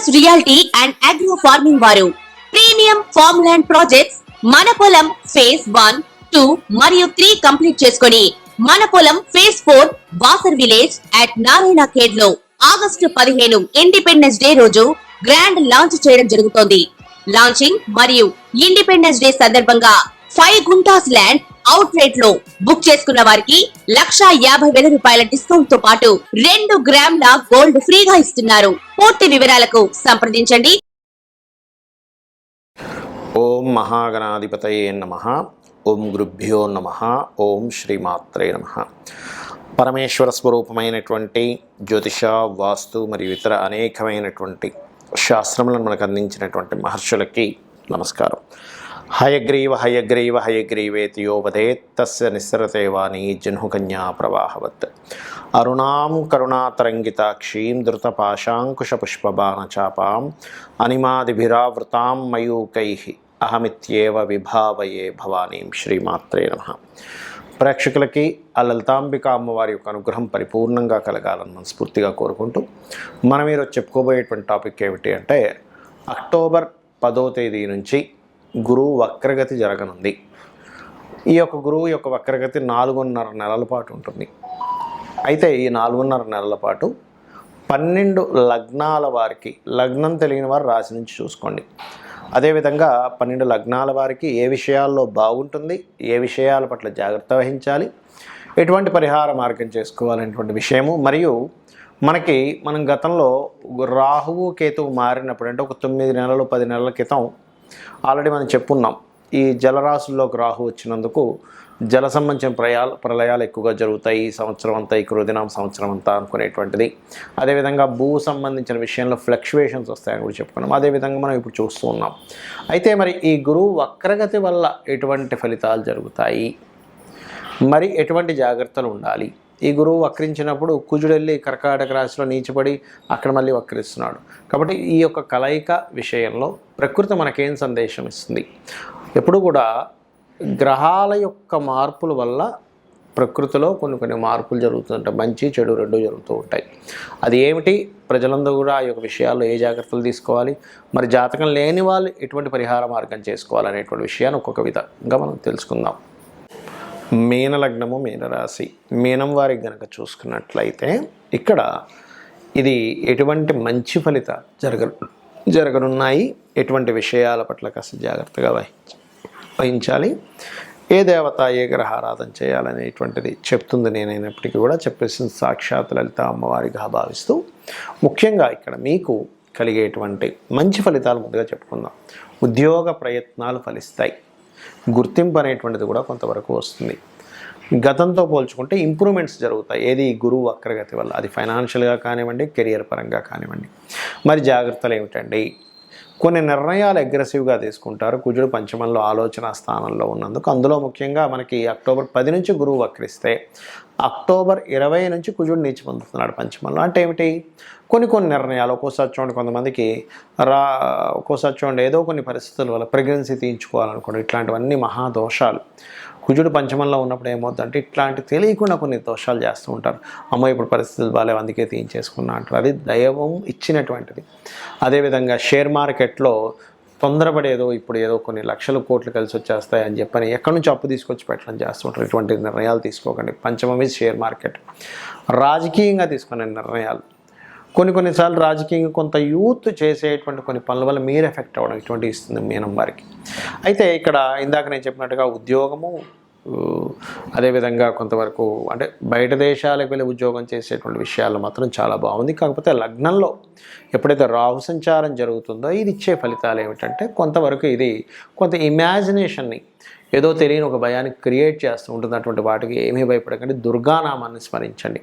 Focus reality and agro farming వారు premium farm land projects మన పొలం ఫేజ్ 1, 2 మరియు 3 కంప్లీట్ చేసుకొని మన పొలం phase 4 Wasar village at Narayana Khed లో ఆగస్టు 15 ఇండిపెండెన్స్ డే రోజు గ్రాండ్ లాంచ్ చేయడం జరుగుతోంది. లాంచింగ్ మరియు ఇండిపెండెన్స్ డే సందర్భంగా 5 గుంటాస్ ల్యాండ్ అవుట్ రేట్ లో బుక్ చేసుకున్న వారికి 1,50,000 రూపాయల డిస్కౌంట్ తో పాటు 2 గ్రాముల గోల్డ్ ఫ్రీగా ఇస్తున్నారు. పూర్తి వివరాలకు సంప్రదించండి. ఓం మహాగణాధిపతయే నమః. ఓం గురుభ్యో నమః. ఓం శ్రీమాత్రే నమః. పరమేశ్వర స్వరూపమైనటువంటి జ్యోతిష, వాస్తు మరియు ఇతర అనేకమైనటువంటి శాస్త్రములను మనకు అందించినటువంటి మహర్షులకి నమస్కారం. హయగ్రీవ హయగ్రీవ హయగ్రీవేతి యో వదేత్ తస్య నిస్సరతే వాణి జహ్నుకన్యా ప్రవాహవత్. అరుణాం కరుణాతరంగితాక్షీం ధృతపాశాంకుశపుష్పబాణచాపాం అనిమాదిభిరావృతాం మయూకైః అహమిత్యేవ విభావయే భవానీం. శ్రీమాత్రే నమః. ప్రేక్షకులకి ఆ లలితాంబిక అమ్మవారి యొక్క అనుగ్రహం పరిపూర్ణంగా కలగాలని మనస్ఫూర్తిగా కోరుకుంటూ మనం ఈరోజు చెప్పుకోబోయేటువంటి టాపిక్ ఏమిటి అంటే, అక్టోబర్ 10వ తేదీ నుంచి గురువు వక్రగతి జరగనుంది. ఈ యొక్క గురువు యొక్క వక్రగతి 4.5 నెలల పాటు ఉంటుంది. అయితే ఈ 4.5 నెలల పాటు 12 లగ్నాల వారికి, లగ్నం తెలియని వారు రాశి నుంచి చూసుకోండి. అదేవిధంగా 12 లగ్నాల వారికి ఏ విషయాల్లో బాగుంటుంది, ఏ విషయాల పట్ల జాగ్రత్త వహించాలి, ఎటువంటి పరిహార మార్గం చేసుకోవాలనేటువంటి విషయము, మరియు మనం గతంలో రాహువు కేతువు మారినప్పుడు అంటే ఒక 9 నెలలు 10 నెలల క్రితం ఆల్రెడీ మనం చెప్పున్నాం. ఈ జలరాశుల్లోకి రాహు వచ్చినందుకు జల సంబంధించిన ప్రళయాలు ఎక్కువగా జరుగుతాయి ఈ సంవత్సరం అంతా, ఈ కృదినామ సంవత్సరం అంతా అనుకునేటువంటిది. అదేవిధంగా భూ సంబంధించిన విషయంలో ఫ్లక్చువేషన్స్ వస్తాయని కూడా చెప్పుకున్నాం. అదేవిధంగా మనం ఇప్పుడు చూస్తూ ఉన్నాం. అయితే మరి ఈ గురువు వక్రగతి వల్ల ఎటువంటి ఫలితాలు జరుగుతాయి, మరి ఎటువంటి జాగ్రత్తలు ఉండాలి? ఈ గురువు వక్రించినప్పుడు కుజుడు వెళ్ళి కర్కాటక రాశిలో నీచపడి అక్కడ మళ్ళీ వక్రిస్తున్నాడు. కాబట్టి ఈ యొక్క కలయిక విషయంలో ప్రకృతి మనకేం సందేశం ఇస్తుంది? ఎప్పుడు కూడా గ్రహాల యొక్క మార్పుల వల్ల ప్రకృతిలో కొన్ని మార్పులు జరుగుతుంటాయి. మంచి చెడు రెండు జరుగుతూ ఉంటాయి. అది ఏమిటి, ప్రజలందరూ కూడా ఆ యొక్క విషయాల్లో ఏ జాగ్రత్తలు తీసుకోవాలి, మరి జాతకం లేని వాళ్ళు ఎటువంటి పరిహార మార్గం చేసుకోవాలనేటువంటి విషయాన్ని ఒక్కొక్క విధంగా మనం తెలుసుకుందాం. మీనలగ్నము, మీనరాశి, మీనం వారికి గనక చూసుకున్నట్లయితే ఇక్కడ ఇది ఎటువంటి మంచి ఫలితాలు జరగనున్నాయి, ఎటువంటి విషయాల పట్ల కాస్త జాగ్రత్తగా వహించాలి, ఏ దేవత ఏ గ్రహారాధన చేయాలనేటువంటిది చెప్తుంది. నేనైనప్పటికీ కూడా చెప్పేసిన సాక్షాత్ లలిత అమ్మవారిగా భావిస్తూ ముఖ్యంగా ఇక్కడ మీకు కలిగేటువంటి మంచి ఫలితాలు ముందుగా చెప్పుకుందాం. ఉద్యోగ ప్రయత్నాలు ఫలిస్తాయి. గుర్తింపు అనేటువంటిది కూడా కొంతవరకు వస్తుంది. గతంతో పోల్చుకుంటే ఇంప్రూవ్మెంట్స్ జరుగుతాయి. ఏది గురువు వక్రగతి వల్ల, అది ఫైనాన్షియల్గా కానివ్వండి, కెరియర్ పరంగా కానివ్వండి. మరి జాగ్రత్తలు ఏమిటండి? కొన్ని నిర్ణయాలు అగ్రెసివ్గా తీసుకుంటారు. కుజుడు పంచమంలో ఆలోచన స్థానంలో ఉన్నందుకు. అందులో ముఖ్యంగా మనకి అక్టోబర్ 10 నుంచి గురువు వక్రిస్తే అక్టోబర్ 20 నుంచి కుజుడు నీచి పొందుతున్నాడు పంచమంలో. అంటే ఏమిటి? కొన్ని నిర్ణయాలు ఒక్కోసారి చూడండి, కొంతమందికి ఒక్కోసారి చూడండి ఏదో కొన్ని పరిస్థితుల వల్ల ప్రెగ్నెన్సీ తీయించుకోవాలనుకోండి, ఇట్లాంటివన్నీ మహాదోషాలు. కుజుడు పంచమంలో ఉన్నప్పుడు ఏమవుతుందంటే ఇట్లాంటి తెలియకుండా కొన్ని దోషాలు చేస్తూ ఉంటారు. అమ్మో ఇప్పుడు పరిస్థితులు బాగాలేవు అందుకే తీయించేసుకున్నా అంటారు. అది దైవం ఇచ్చినటువంటిది. అదేవిధంగా షేర్ మార్కెట్లో తొందరపడేదో ఇప్పుడు ఏదో కొన్ని లక్షల కోట్లు కలిసి వచ్చేస్తాయి అని చెప్పని ఎక్కడి నుంచి అప్పు తీసుకొచ్చి పెట్టడం చేస్తూ ఉంటారు. ఇటువంటి నిర్ణయాలు తీసుకోకండి. పంచమం ఈజ్ షేర్ మార్కెట్. రాజకీయంగా తీసుకునే నిర్ణయాలు, కొన్నిసార్లు రాజకీయంగా కొంత యూత్ చేసేటువంటి కొన్ని పనుల వల్ల మీరు ఎఫెక్ట్ అవ్వడం ఇటువంటి ఇస్తుంది మీనం వారికి. అయితే ఇక్కడ ఇందాక నేను చెప్పినట్టుగా ఉద్యోగము, అదేవిధంగా కొంతవరకు అంటే బయట దేశాలకు వెళ్ళి ఉద్యోగం చేసేటువంటి విషయాల్లో మాత్రం చాలా బాగుంది. కాకపోతే లగ్నంలో ఎప్పుడైతే రాహు సంచారం జరుగుతుందో ఇది ఇచ్చే ఫలితాలు ఏమిటంటే కొంతవరకు ఇది కొంత ఇమాజినేషన్ని, ఏదో తెలియని ఒక భయాన్ని క్రియేట్ చేస్తూ ఉంటుంది. అటువంటి వాటికి ఏమీ భయపడకండి, దుర్గానామాన్ని స్మరించండి.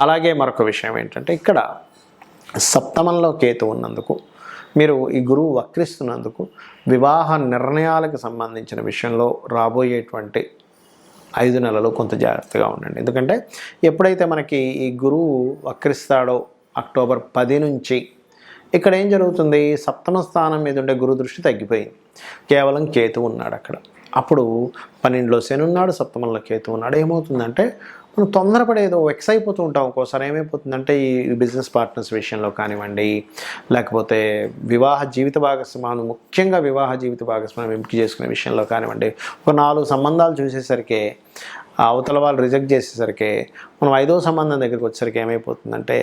అలాగే మరొక విషయం ఏంటంటే ఇక్కడ సప్తమంలో కేతు ఉన్నందుకు, మీరు ఈ గురువు వక్రిస్తున్నందుకు వివాహ నిర్ణయాలకు సంబంధించిన విషయంలో రాబోయేటువంటి 5 నెలలు కొంత జాగ్రత్తగా ఉండండి. ఎందుకంటే ఎప్పుడైతే మనకి ఈ గురువు వక్రిస్తాడో అక్టోబర్ 10 నుంచి ఇక్కడ ఏం జరుగుతుంది, సప్తమ స్థానం మీద ఉండే గురు దృష్టి తగ్గిపోయింది. కేవలం కేతు ఉన్నాడు అక్కడ. అప్పుడు 12లో శని ఉన్నాడు, సప్తమంలో కేతు ఉన్నాడు. ఏమవుతుందంటే మనం తొందరపడేదో ఎక్స్ అయిపోతూ ఉంటాం. ఒక్కోసారి ఏమైపోతుందంటే ఈ బిజినెస్ పార్ట్నర్స్ విషయంలో కానివ్వండి, లేకపోతే వివాహ జీవిత భాగస్వామ్యం, ముఖ్యంగా వివాహ జీవిత భాగస్వామ్యం ఎంపిక చేసుకునే విషయంలో కానివ్వండి, ఒక 4 సంబంధాలు చూసేసరికి అవతల వాళ్ళు రిజెక్ట్ చేసేసరికి మనం 5వ సంబంధం దగ్గరికి వచ్చేసరికి ఏమైపోతుందంటే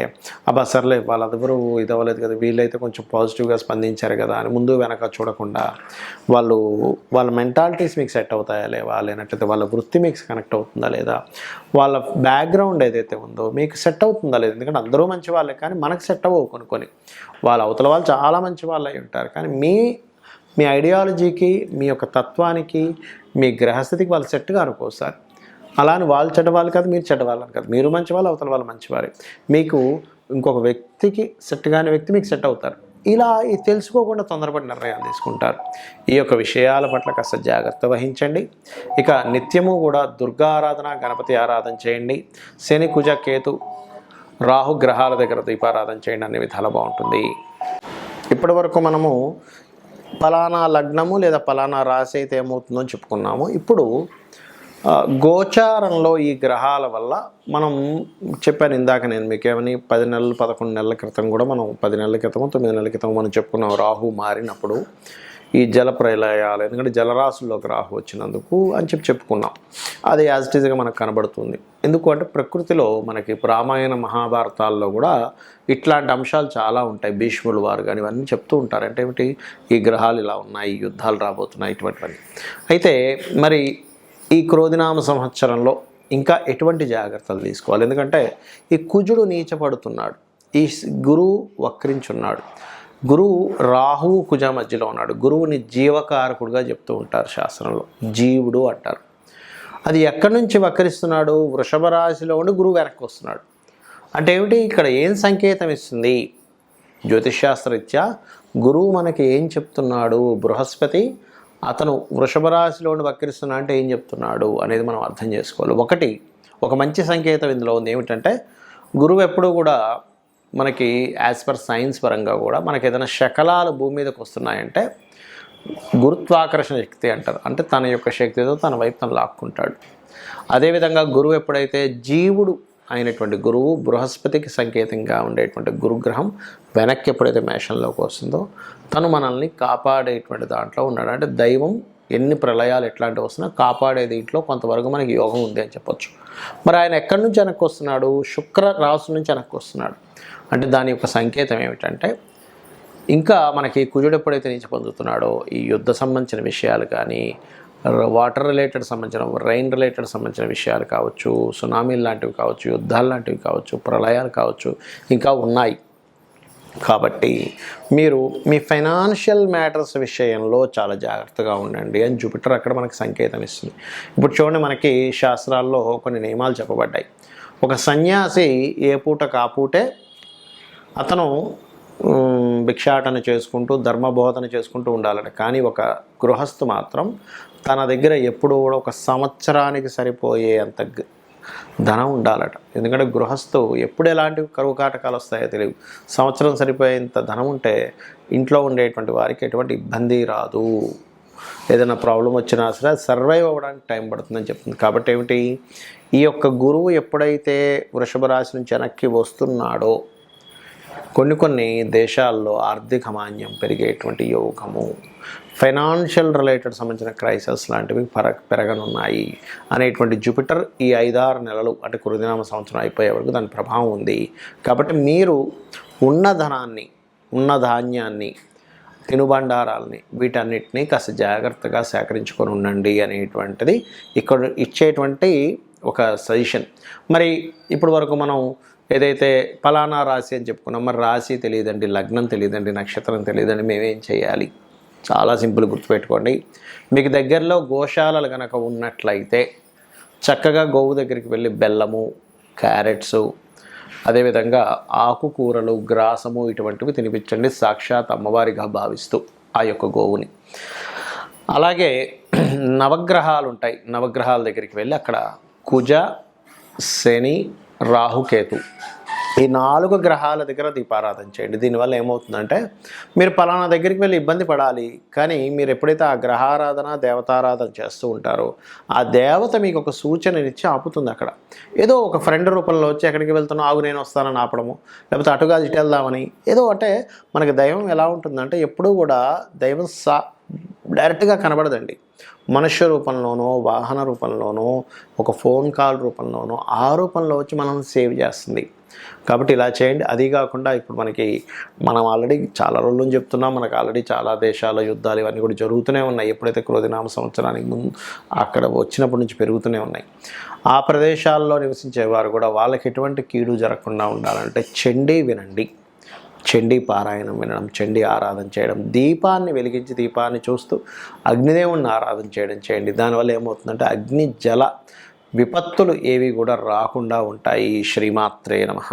అబ్బా సర్లే వాళ్ళెవరూ ఇది అవ్వలేదు కదా, వీళ్ళైతే కొంచెం పాజిటివ్గా స్పందించారు కదా అని ముందు వెనక చూడకుండా వాళ్ళ మెంటాలిటీస్ మీకు సెట్ అవుతాయా లేవా, లేనట్టయితే వాళ్ళ వృత్తి మీకు కనెక్ట్ అవుతుందా లేదా, వాళ్ళ బ్యాక్గ్రౌండ్ ఏదైతే ఉందో మీకు సెట్ అవుతుందా లేదా. ఎందుకంటే అందరూ మంచి వాళ్ళే కానీ మనకు సెట్ అవ్వవు కొన్ని. వాళ్ళ అవతల వాళ్ళు చాలా మంచి వాళ్ళు అయి ఉంటారు కానీ మీ ఐడియాలజీకి, మీ యొక్క తత్వానికి, మీ గ్రహస్థితికి వాళ్ళు సెట్గా అనుకోసారి. అలా అని వాళ్ళు చెడ్డవాళ్ళు కాదు, మీరు చెడ్డవాళ్ళని కాదు. మీరు మంచివాళ్ళు, అవతల వాళ్ళు మంచివారే. మీకు ఇంకొక వ్యక్తికి సెట్ కాని వ్యక్తి మీకు సెట్ అవుతారు. ఇలా తెలుసుకోకుండా తొందరపడి నిర్ణయాలు తీసుకుంటారు. ఈ యొక్క విషయాల పట్ల కాస్త జాగ్రత్త వహించండి. ఇక నిత్యము కూడా దుర్గా ఆరాధన, గణపతి ఆరాధన చేయండి. శని, కుజ, కేతు, రాహు గ్రహాల దగ్గర దీపారాధన చేయండి. అన్ని విధాలు బాగుంటుంది. ఇప్పటి వరకు మనము ఫలానా లగ్నము లేదా ఫలానా రాశి అయితే ఏమవుతుందో అని చెప్పుకున్నాము. ఇప్పుడు గోచారంలో ఈ గ్రహాల వల్ల మనం చెప్పాను ఇందాక నేను మీకు ఏమని 10 నెలలు 11 నెలల క్రితం కూడా మనం 10 నెలల క్రితం 9 నెలల క్రితం మనం చెప్పుకున్నాం. రాహు మారినప్పుడు ఈ జల ప్రళయాలు, ఎందుకంటే జలరాశుల్లోకి రాహు వచ్చినందుకు అని చెప్పుకున్నాం. అది యాజ్ ఇట్ ఈజ్గా మనకు కనబడుతుంది. ఎందుకు అంటే ప్రకృతిలో మనకి రామాయణ మహాభారతాల్లో కూడా ఇట్లాంటి అంశాలు చాలా ఉంటాయి. భీష్ములు వారు కానీ ఇవన్నీ చెప్తూ ఉంటారు. అంటే ఏమిటి, ఈ గ్రహాలు ఇలా ఉన్నాయి, యుద్ధాలు రాబోతున్నాయి, ఇటువంటివన్నీ. అయితే మరి ఈ క్రోధినామ సంవత్సరంలో ఇంకా ఎటువంటి జాగ్రత్తలు తీసుకోవాలి? ఎందుకంటే ఈ కుజుడు నీచపడుతున్నాడు, ఈ గురువు వక్రించున్నాడు. గురువు రాహువు కుజ మధ్యలో ఉన్నాడు. గురువుని జీవకారకుడుగా చెప్తూ ఉంటారు శాస్త్రంలో, జీవుడు అంటారు. అది ఎక్కడి నుంచి వక్రిస్తున్నాడు? వృషభ రాశిలో ఉండి గురువు వెనక్కి వస్తున్నాడు. అంటే ఏమిటి, ఇక్కడ ఏం సంకేతం ఇస్తుంది? జ్యోతిష్శాస్త్రరీత్యా గురువు మనకి ఏం చెప్తున్నాడు? బృహస్పతి అతను వృషభ రాశిలో ఉండి వక్రిస్తున్నా అంటే ఏం చెప్తున్నాడు అనేది మనం అర్థం చేసుకోవాలి. ఒక మంచి సంకేతం ఇందులో ఉంది. ఏమిటంటే గురువు ఎప్పుడూ కూడా మనకి యాజ్ పర్ సైన్స్ పరంగా కూడా మనకి ఏదైనా శకలాలు భూమి మీదకి వస్తున్నాయంటే గురుత్వాకర్షణ శక్తి అంటారు. అంటే తన యొక్క శక్తితో తన వైపు తను లాక్కుంటాడు. అదేవిధంగా గురువు ఎప్పుడైతే జీవుడు అయినటువంటి గురువు, బృహస్పతికి సంకేతంగా ఉండేటువంటి గురుగ్రహం వెనక్కి ఎప్పుడైతే మేషంలోకి వస్తుందో తను మనల్ని కాపాడేటువంటి దాంట్లో ఉన్నాడు. అంటే దైవం ఎన్ని ప్రళయాలు ఎట్లాంటివి వస్తున్నా కాపాడే దీంట్లో కొంతవరకు మనకి యోగం ఉంది అని చెప్పొచ్చు. మరి ఆయన ఎక్కడి నుంచి వెనక్కి వస్తున్నాడు? శుక్ర రాశి నుంచి వెనక్కి వస్తున్నాడు. అంటే దాని యొక్క సంకేతం ఏమిటంటే ఇంకా మనకి కుజుడు ఎప్పుడైతే నీచ పొందుతున్నాడో ఈ యుద్ధ సంబంధించిన విషయాలు కానీ, వాటర్ రిలేటెడ్ సంబంధించిన, రైన్ రిలేటెడ్ సంబంధించిన విషయాలు కావచ్చు, సునామీలు లాంటివి కావచ్చు, యుద్ధాలు లాంటివి కావచ్చు, ప్రళయాలు కావచ్చు, ఇంకా ఉన్నాయి. కాబట్టి మీరు మీ ఫైనాన్షియల్ మ్యాటర్స్ విషయంలో చాలా జాగ్రత్తగా ఉండండి అని జూపిటర్ అక్కడ మనకి సంకేతం ఇస్తుంది. ఇప్పుడు చూడండి, మనకి శాస్త్రాల్లో కొన్ని నియమాలు చెప్పబడ్డాయి. ఒక సన్యాసి ఏ పూట కాపూటే అతను భిక్షాటన చేసుకుంటూ ధర్మబోధన చేసుకుంటూ ఉండాలట. కానీ ఒక గృహస్థు మాత్రం తన దగ్గర ఎప్పుడూ కూడా ఒక సంవత్సరానికి సరిపోయే అంత ధనం ఉండాలట. ఎందుకంటే గృహస్థు ఎప్పుడు ఎలాంటి కరువు కాటకాలు వస్తాయో తెలియదు. సంవత్సరం సరిపోయేంత ధనం ఉంటే ఇంట్లో ఉండేటువంటి వారికి ఎటువంటి ఇబ్బంది రాదు. ఏదైనా ప్రాబ్లం వచ్చినా సరే సర్వైవ్ అవ్వడానికి టైం పడుతుందని చెప్తుంది. కాబట్టి ఏమిటి, ఈ యొక్క గురువు ఎప్పుడైతే వృషభ రాశి నుంచి వెనక్కి వస్తున్నాడో కొన్ని దేశాల్లో ఆర్థిక మాన్యం పెరిగేటువంటి యోగము, ఫైనాన్షియల్ రిలేటెడ్ సంబంధించిన క్రైసిస్ లాంటివి పెరగనున్నాయి అనేటువంటి జూపిటర్ ఈ 5-6 నెలలు అంటే క్రోధినామ సంవత్సరం అయిపోయే వరకు దాని ప్రభావం ఉంది. కాబట్టి మీరు ఉన్న ధనాన్ని, ఉన్న ధాన్యాన్ని, తినుబండారాలని, వీటన్నిటినీ కాస్త జాగ్రత్తగా సేకరించుకొని ఉండండి అనేటువంటిది ఇక్కడ ఇచ్చేటువంటి ఒక సజెషన్. మరి ఇప్పటి వరకు మనం ఏదైతే ఫలానా రాశి అని చెప్పుకున్నాం, మరి రాశి తెలియదండి, లగ్నం తెలియదండి, నక్షత్రం తెలియదండి, మేమేం చేయాలి? చాలా సింపుల్, గుర్తుపెట్టుకోండి. మీకు దగ్గరలో గోశాలలు కనుక ఉన్నట్లయితే చక్కగా గోవు దగ్గరికి వెళ్ళి బెల్లము, క్యారెట్స్, అదేవిధంగా ఆకుకూరలు, గ్రాసము ఇటువంటివి తినిపించండి, సాక్షాత్ అమ్మవారిగా భావిస్తూ ఆ యొక్క గోవుని. అలాగే నవగ్రహాలు ఉంటాయి, నవగ్రహాల దగ్గరికి వెళ్ళి అక్కడ కుజ, శని, రాహుకేతు ఈ 4 గ్రహాల దగ్గర దీపారాధన చేయండి. దీనివల్ల ఏమవుతుందంటే మీరు పలానా దగ్గరికి వెళ్ళి ఇబ్బంది పడాలి, కానీ మీరు ఎప్పుడైతే ఆ గ్రహారాధన దేవతారాధన చేస్తూ ఉంటారో ఆ దేవత మీకు ఒక సూచననిచ్చి ఆపుతుంది. అక్కడ ఏదో ఒక ఫ్రెండ్ రూపంలో వచ్చి ఎక్కడికి వెళ్తున్నావు, ఆగు నేను వస్తానని ఆపడము, లేకపోతే అటుగా ఇటు వెళ్దామని ఏదో అంటే మనకి దైవం ఎలా ఉంటుందంటే ఎప్పుడూ కూడా దైవం డైరెక్ట్గా కనబడదండి. మనుష్య రూపంలోనో, వాహన రూపంలోనో, ఒక ఫోన్ కాల్ రూపంలోనో, ఆ రూపంలో వచ్చి మనం సేవ్ చేస్తుంది. కాబట్టి ఇలా చేయండి. అది కాకుండా ఇప్పుడు మనం ఆల్రెడీ చాలా రోజులు చెప్తున్నాం, మనకు ఆల్రెడీ చాలా దేశాల యుద్ధాలు ఇవన్నీ కూడా జరుగుతూనే ఉన్నాయి. ఎప్పుడైతే క్రోధినామ సంవత్సరానికి ముందు అక్కడ వచ్చినప్పటి నుంచి పెరుగుతూనే ఉన్నాయి. ఆ ప్రదేశాల్లో నివసించేవారు కూడా వాళ్ళకి ఎటువంటి కీడు జరగకుండా ఉండాలంటే చండీ వినండి, చండీ పారాయణం వినడం, చండీ ఆరాధన చేయడం, దీపాన్ని వెలిగించి దీపాన్ని చూస్తూ అగ్నిదేవుణ్ణి ఆరాధన చేయడం చేయండి. దానివల్ల ఏమవుతుందంటే అగ్ని జల విపత్తులు ఏవి కూడా రాకుండా ఉంటాయి. శ్రీమాత్రే నమః.